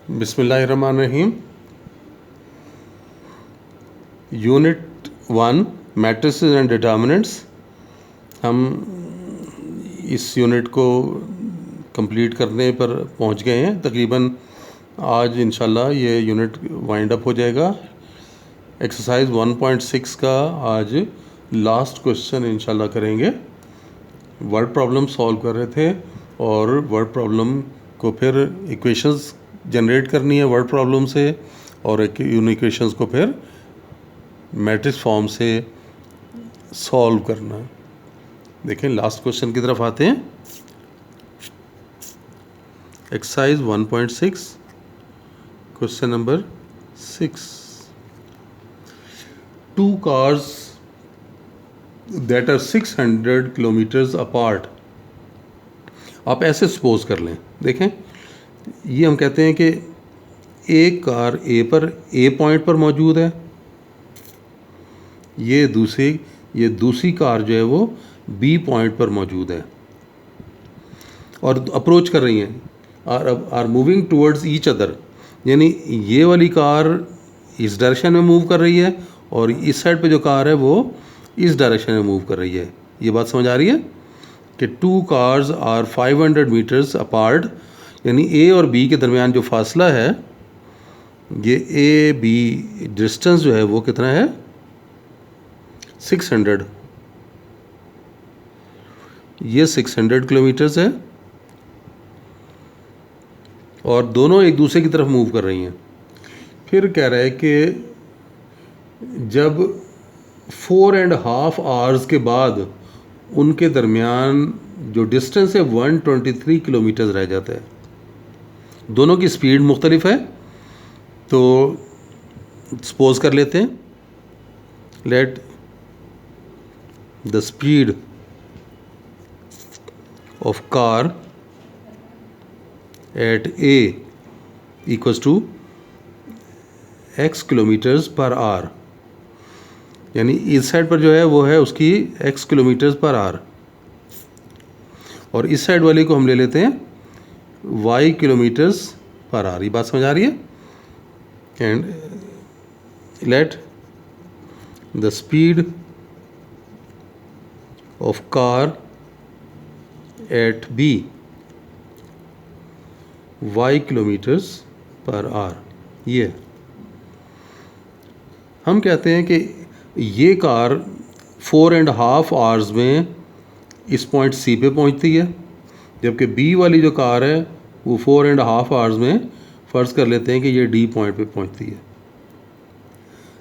बिस्मिल्लाहिर्रहमानिर्रहीम। Unit 1 matrices and determinants. हम इस यूनिट को कंप्लीट करने पर पहुंच गए हैं। तकरीबन आज इंशाल्लाह ये यूनिट वाइंड अप हो जाएगा। एक्सरसाइज 1.6 का आज लास्ट क्वेश्चन इंशाल्लाह करेंगे। वर्ड प्रॉब्लम सॉल्व कर रहे थे और वर्ड प्रॉब्लम को फिर इक्वेशंस जनरेट करनी है वर्ड प्रॉब्लम से, और उन इक्वेशंस को फिर मैट्रिक्स फॉर्म से सॉल्व करना है। देखें लास्ट क्वेश्चन की तरफ आते हैं। Exercise 1.6 question number 6। Two cars that are 600 kilometres apart. आप ऐसे सपोज कर लें, देखें ये हम कहते हैं कि एक कार ए पॉइंट पर मौजूद है, ये दूसरी कार जो है वो बी पॉइंट पर मौजूद है और अप्रोच कर रही हैं, are moving towards each other. यानी ये वाली कार इस डायरेक्शन में मूव कर रही है और इस साइड पे जो कार है वो इस डायरेक्शन में मूव कर रही है। ये बात समझ आ रही है कि two cars are 500 metres apart, यानी ए और बी के दरमियान जो फासला है, ये ए बी डिस्टेंस जो है वो कितना है 600। ये 600 किलोमीटर्स है और दोनों एक दूसरे की तरफ मूव कर रही हैं। फिर कह रहा है कि जब 4.5 आवर्स के बाद उनके दरमियान जो डिस्टेंस है 123 किलोमीटर्स रह जाता है। दोनों की स्पीड मुख्तलिफ है, तो सपोज कर लेते हैं, let the speed of car at A equals to x kilometres per hour. यानी इस साइड पर जो है वो है उसकी x किलोमीटर्स पर आवर और इस साइड वाले को हम ले लेते हैं y किलोमीटर्स पर आवर। ये बात समझ आ रही है। And let the speed of car eight b y kilometres per hour. ये हम कहते हैं कि ये कार 4.5 आवर्स में इस पॉइंट सी पे पहुंचती है, जबकि बी वाली जो कार है वो 4.5 आवर्स में फ़र्ज़ कर लेते हैं कि ये डी पॉइंट पे पहुंचती है।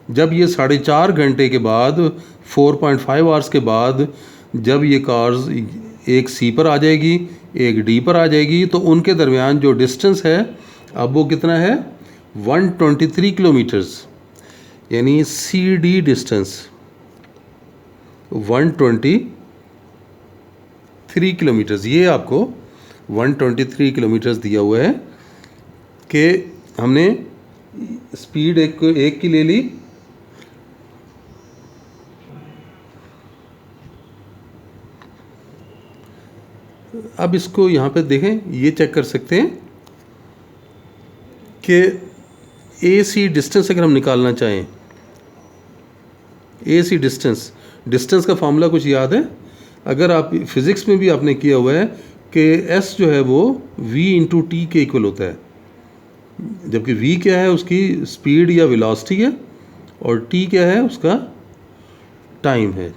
जब ये 4.5 घंटे के बाद 4.5 आवर्स के बाद जब ये कार्स एक सी पर आ जाएगी एक डी पर आ जाएगी, तो उनके दरमियान जो डिस्टेंस है अब वो कितना है 123 किलोमीटर्स। यानी सी डी डिस्टेंस 123 किलोमीटर्स। ये आपको 123 किलोमीटर्स दिया हुआ है कि हमने स्पीड एक की ले ली। अब इसको यहाँ पे देखें, ये चेक कर सकते हैं कि ए सी डिस्टेंस अगर हम निकालना चाहें, ए सी डिस्टेंस का फार्मूला कुछ याद है? अगर आप फिज़िक्स में भी आपने किया हुआ है कि एस जो है वो v इंटू टी के इक्वल होता है, जबकि v क्या है उसकी स्पीड या वेलोसिटी है और t क्या है उसका टाइम है।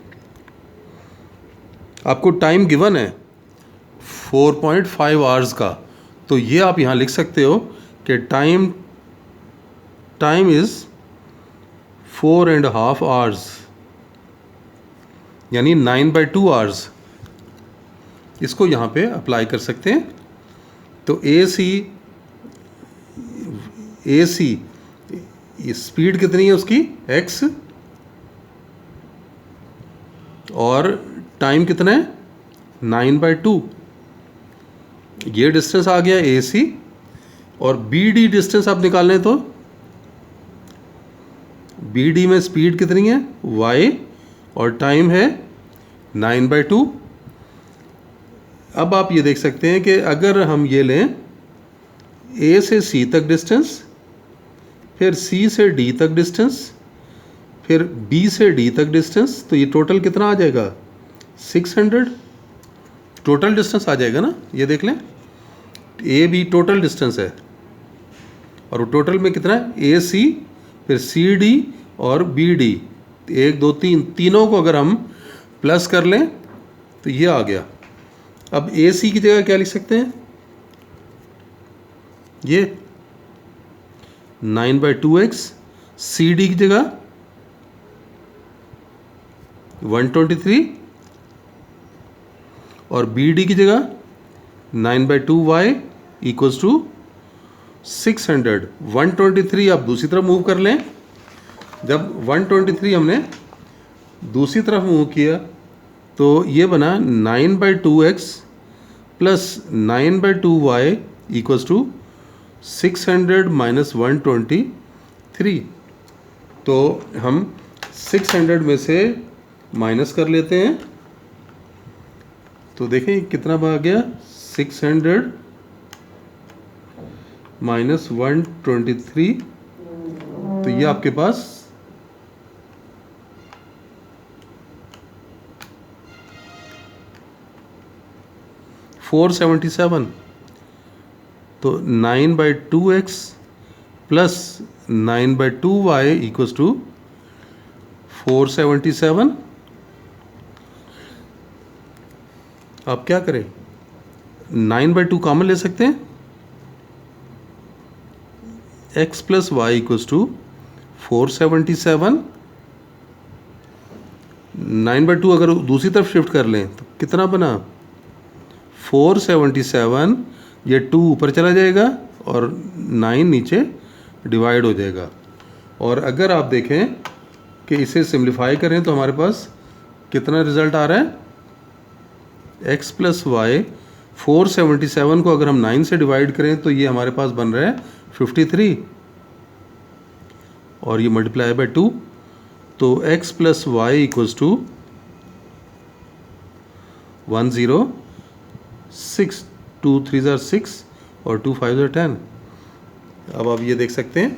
आपको टाइम गिवन है 4.5 आवर्स का, तो ये आप यहाँ लिख सकते हो कि टाइम इज़ 4.5 आवर्स, यानी 9/2 आवर्स। इसको यहाँ पे अप्लाई कर सकते हैं। तो ए सी स्पीड कितनी है उसकी x, और टाइम कितना है 9/2। ये डिस्टेंस आ गया ए सी, और बी डी डिस्टेंस आप निकाल लें तो बी डी में स्पीड कितनी है y और टाइम है 9/2। अब आप ये देख सकते हैं कि अगर हम ये लें ए से सी तक डिस्टेंस, फिर सी से डी तक डिस्टेंस, फिर बी से डी तक डिस्टेंस, तो ये टोटल कितना आ जाएगा 600 टोटल डिस्टेंस आ जाएगा ना। ये देख लें, ए बी टोटल डिस्टेंस है, और वो टोटल में कितना है ए सी, फिर सी डी और बी डी, 1 2 3 तीनों को अगर हम प्लस कर लें तो ये आ गया। अब ए सी की जगह क्या लिख सकते हैं, ये 9/2x, सी डी की जगह 123 और बी डी की जगह 9/2y इक्वल्स टू 600। 123 आप दूसरी तरफ मूव कर लें, जब 123 हमने दूसरी तरफ मूव किया तो ये बना 9/2x plus 9/2y equals to 600 minus 123। तो हम 600 में से माइनस कर लेते हैं, तो देखें कितना भाग गया 600 माइनस 123, तो ये आपके पास 477। तो 9/2x plus 9/2y equals to 477। आप क्या करें, 9/2 कॉमन ले सकते हैं, x plus Y equals to 477। 9/2 अगर दूसरी तरफ शिफ्ट कर लें तो कितना बना 477, ये 2 ऊपर चला जाएगा और 9 नीचे डिवाइड हो जाएगा। और अगर आप देखें कि इसे सिंप्लीफाई करें तो हमारे पास कितना रिज़ल्ट आ रहा है, x प्लस वाई, 477 को अगर हम 9 से डिवाइड करें तो ये हमारे पास बन रहा है 53, और ये मल्टीप्लाई बाय 2, तो x plus Y equals to 106, 2 3 are 6 और 2 5 are 10। अब आप ये देख सकते हैं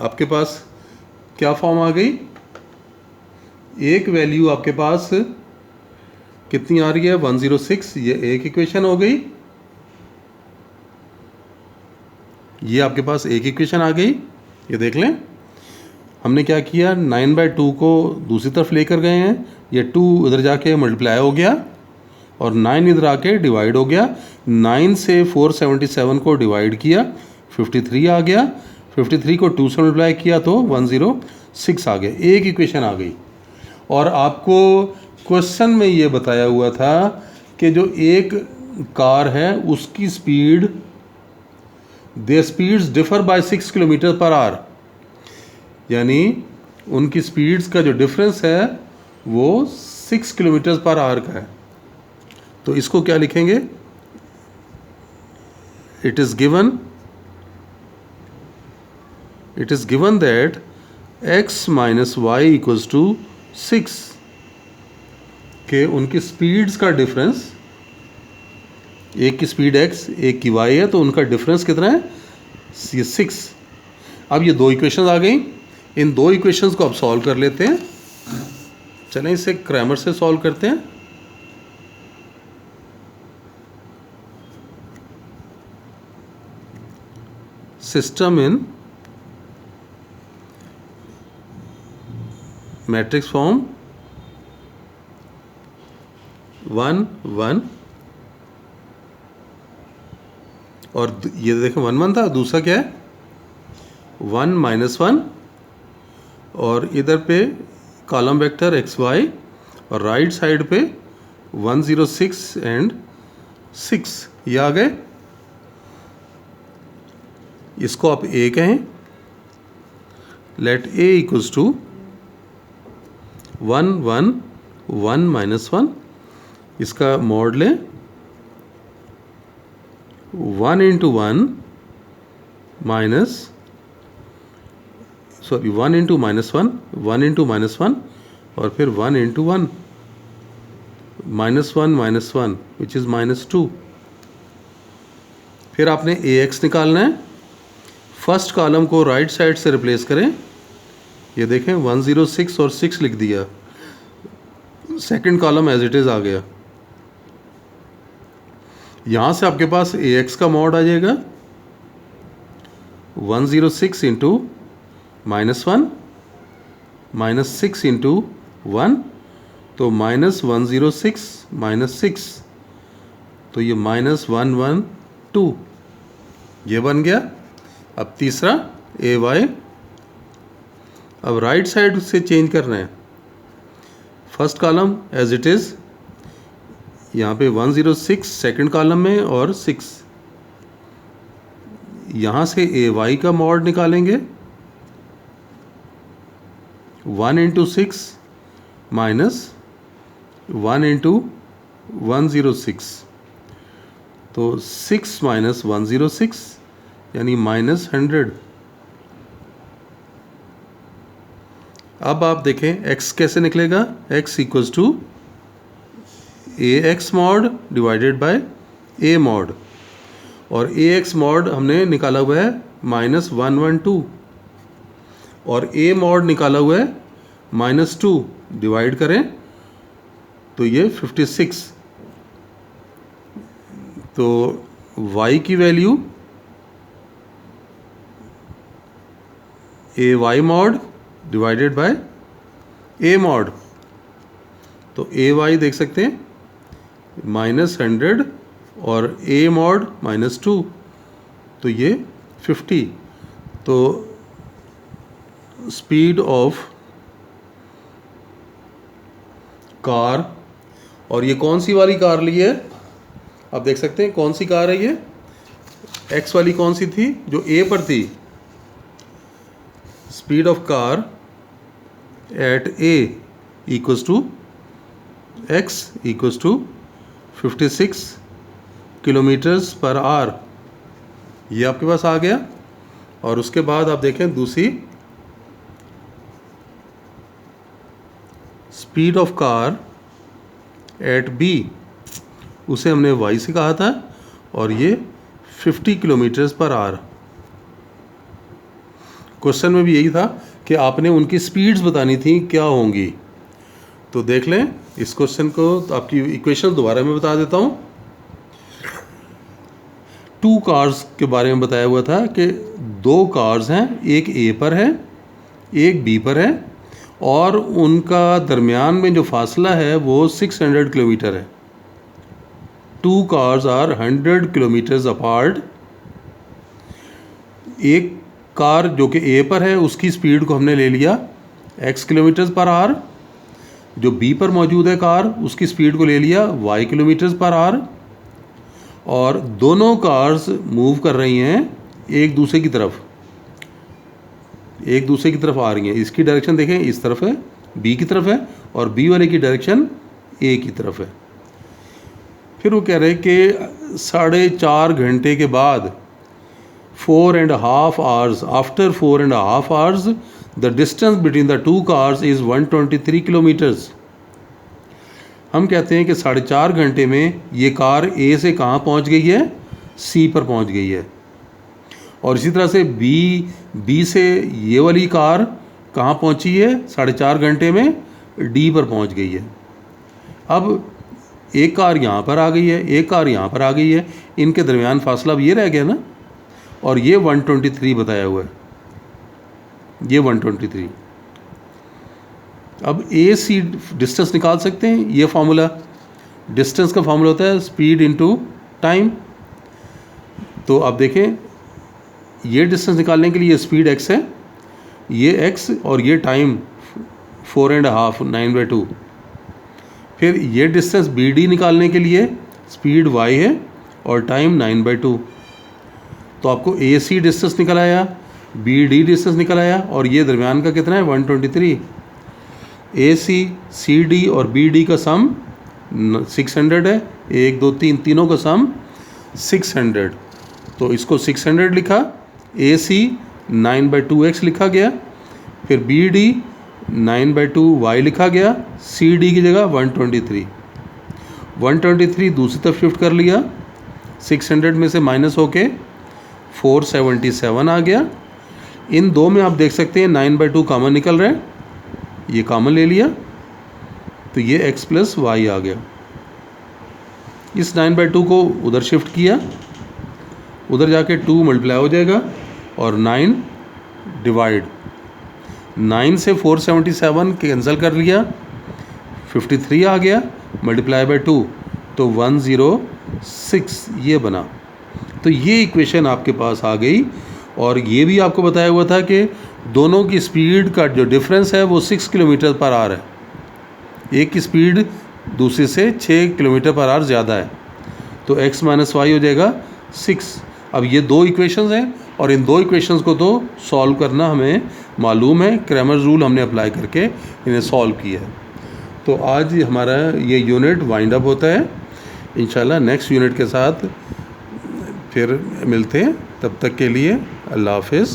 आपके पास क्या फॉर्म आ गई, एक वैल्यू आपके पास कितनी आ रही है 106, ये एक इक्वेशन हो गई, ये आपके पास एक इक्वेशन आ गई। ये देख लें हमने क्या किया, 9/2 को दूसरी तरफ लेकर गए हैं, ये 2 इधर जाके मल्टीप्लाई हो गया और 9 इधर आके डिवाइड हो गया। 9 से 477 को डिवाइड किया, 53 आ गया, 53 को 2 से मल्टीप्लाई किया तो 106 आ गया, एक इक्वेशन आ गई। और आपको क्वेश्चन में ये बताया हुआ था कि जो एक कार है उसकी speed, their speeds differ by 6 kilometre per hour, यानी उनकी स्पीड्स का जो डिफरेंस है वो 6 किलोमीटर पर आवर का है। तो इसको क्या लिखेंगे, it is given that x minus Y equals to 6 के उनकी स्पीड्स का डिफरेंस, एक की स्पीड x एक की y है, तो उनका डिफरेंस कितना है, ये 6। अब ये 2 इक्वेशंस आ गई, इन 2 इक्वेशंस को अब सॉल्व कर लेते हैं। चलें इसे क्रैमर से सॉल्व करते हैं। सिस्टम इन मैट्रिक्स फॉर्म 1 1, और ये देखें 1 1 था, दूसरा क्या है 1 -1, और इधर पे कॉलम वेक्टर एक्स वाई और राइट साइड पे 106 एंड 6, ये आ गए। इसको आप ए कहें, लेट ए इक्वल्स टू 1 1 1 -1, इसका मॉड लें 1 into 1 minus, sorry 1 into -1, 1 into -1 और फिर 1 into 1, -1 विच इज़ -2। फिर आपने AX निकालना है। फर्स्ट कॉलम को राइट साइड से रिप्लेस करें। ये देखें 106 और 6 लिख दिया। Second column as it is आ गया। यहाँ से आपके पास AX का मॉड आ जाएगा 106 इंटू -1 -6 इंटू 1, तो -106 -6, तो ये -112 ये बन गया। अब तीसरा AY, अब राइट साइड से चेंज करना है। First column as it is, यहाँ पे 106 सेकंड कॉलम में और 6, यहाँ से AY का मॉड निकालेंगे 1 इंटू 6 माइनस 1 इंटू 106, तो 6 माइनस 106 यानी -100। अब आप देखें x कैसे निकलेगा। x इक्वल्स टू AX mod divided by A mod, और AX मॉड हमने निकाला हुआ है -112 और A मॉड निकाला हुआ है -2, डिवाइड करें तो ये 56। तो y की value AY mod divided by A mod, तो AY देख सकते हैं -100 और A मॉड -2, तो ये 50। तो स्पीड ऑफ कार, और ये कौन सी वाली कार ली है आप देख सकते हैं कौन सी कार है ये। X वाली कौन सी थी जो A पर थी। Speed of car at A equals to X equals to 56 kilometres per hour, ये आपके पास आ गया। और उसके बाद आप देखें दूसरी, speed of car eight B, उसे हमने y से कहा था, और ये 50 किलोमीटर्स पर आवर। क्वेश्चन में भी यही था कि आपने उनकी स्पीड्स बतानी थी क्या होंगी। तो देख लें इस क्वेश्चन को, तो आपकी इक्वेशन दोबारा मैं बता देता हूँ। 2 कार्स के बारे में बताया हुआ था कि 2 कार्स हैं, एक A पर है एक B पर है, और उनका दरमियान में जो फासला है वो 600 किलोमीटर है। 2 कार्स आर 100 किलोमीटर्स अपार्ट। एक कार जो कि A पर है उसकी स्पीड को हमने ले लिया x किलोमीटर्स पर आवर, जो B पर मौजूद है कार उसकी स्पीड को ले लिया y किलोमीटर्स पर आवर, और दोनों कार्स मूव कर रही हैं एक दूसरे की तरफ आ रही हैं। इसकी डायरेक्शन देखें इस तरफ है, B की तरफ है, और B वाले की डायरेक्शन A की तरफ है। फिर वो कह रहे हैं कि 4.5 घंटे के बाद 4.5 hours, after 4.5 hours the distance between the 2 cars is 123 kilometers। हम कहते हैं कि 4.5 घंटे में ये कार A से कहाँ पहुँच गई है, C पर पहुँच गई है, और इसी तरह से B से ये वाली कार कहाँ पहुँची है 4.5 घंटे में, D पर पहुँच गई है। अब एक कार यहाँ पर आ गई है, एक कार यहाँ पर आ गई है, इनके दरमियान फासला अब ये रह गया ना, और ये 123 बताया हुआ है, ये 123। अब AC डिस्टेंस निकाल सकते हैं। ये फार्मूला, डिस्टेंस का फार्मूला होता है स्पीड इनटू टाइम। तो आप देखें ये डिस्टेंस निकालने के लिए स्पीड x है, ये x, और ये टाइम 4.5 9/2। फिर ये डिस्टेंस BD निकालने के लिए स्पीड y है और टाइम 9/2। तो आपको AC डिस्टेंस निकल आया, BD डिस्टेंस निकल आया, और ये दरमियान का कितना है 123। AC CD और BD का सम 600 है, 1 2 3 तीनों का सम 600। तो इसको 600 लिखा, AC 9/2x लिखा गया, फिर BD 9/2y लिखा गया, CD की जगह 123। 123 दूसरी तरफ शिफ्ट कर लिया, 600 में से माइनस होके 477 आ गया। इन दो में आप देख सकते हैं 9/2 कॉमन निकल रहा है, ये कॉमन ले लिया तो ये x प्लस वाई आ गया। इस 9/2 को उधर शिफ्ट किया, उधर जाके 2 मल्टीप्लाई हो जाएगा और 9 डिवाइड, 9 से 477 कैंसिल कर लिया, 53 आ गया, मल्टीप्लाई बाय 2 तो 106 ये बना। तो ये इक्वेशन आपके पास आ गई। और ये भी आपको बताया हुआ था कि दोनों की स्पीड का जो डिफरेंस है वो 6 किलोमीटर पर आवर है, एक की स्पीड दूसरे से 6 किलोमीटर पर आवर ज़्यादा है, तो x माइनस वाई हो जाएगा 6। अब ये दो इक्वेशंस हैं और इन दो इक्वेशंस को तो सॉल्व करना हमें मालूम है, क्रैमर रूल हमने अप्लाई करके इन्हें सॉल्व किया है। तो आज हमारा ये यूनिट वाइंड अप होता है। इंशाल्लाह नेक्स्ट यूनिट के साथ फिर मिलते हैं, तब तक के लिए अल्लाह हाफिज़।